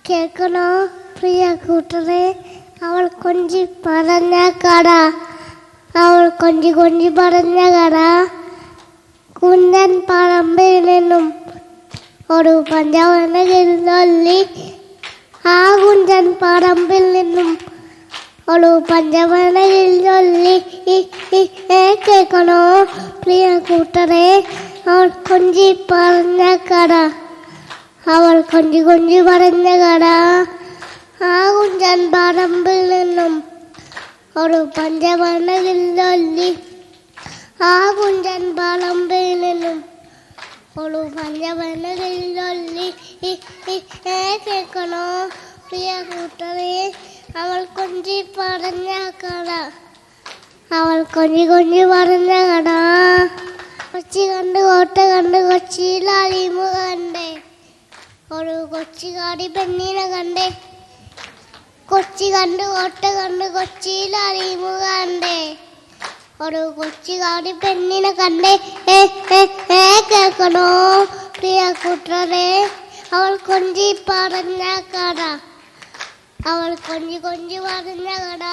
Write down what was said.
കേൾക്കണോ പ്രിയ കൂട്ടരെ? അവൾ കൊഞ്ചി പറഞ്ഞ കട, അവൾ കൊഞ്ചി കൊഞ്ചി പറഞ്ഞ കട. കുഞ്ഞൻ പറമ്പിൽ നിന്നും ഒരു പഞ്ചവർണ്ണകിൽ ചൊല്ലി, ആ കുഞ്ഞൻ പറമ്പിൽ നിന്നും ഒരു പഞ്ചവർണ്ണകിൽ ചൊല്ലി. കേൾക്കണോ പ്രിയ കൂട്ടരെ? അവൾ കൊഞ്ചി പറഞ്ഞ കട, അവൾ കൊഞ്ചി കൊഞ്ചി പറഞ്ഞ കട. ആ കുഞ്ചൻ പറമ്പിൽ നിന്നും ഒരു പഞ്ചവർണ്ണകിൽ ചൊല്ലി, ആ കുഞ്ചൻ പറമ്പിൽ നിന്നും ഒരു പഞ്ചവർണ്ണകിൽ ചൊല്ലി. കേൾക്കണോ പ്രിയ കൂട്ടരെ? അവൾ കൊഞ്ചി പറഞ്ഞ കട, അവൾ കൊഞ്ചി കൊഞ്ചി പറഞ്ഞ കട. കൊച്ചി കണ്ട് കോട്ട കണ്ട് കൊച്ചിയിൽ അലിമ കണ്ടേ, ഒരു കൊച്ചിക്കാടി പെണ്ണിനെ കണ്ടേ. കൊച്ചി കണ്ട് കോട്ട കണ്ട് കൊച്ചിയിൽ അലിമ കണ്ടേ, ഒരു കൊച്ചിക്കാടി പെണ്ണിനെ കണ്ടേ. കേൾക്കണോ പ്രിയ കൂട്ടരെ? അവൾ കൊഞ്ചി പറഞ്ഞ കട, അവൾ കൊഞ്ചി കൊഞ്ചി പറഞ്ഞ കട.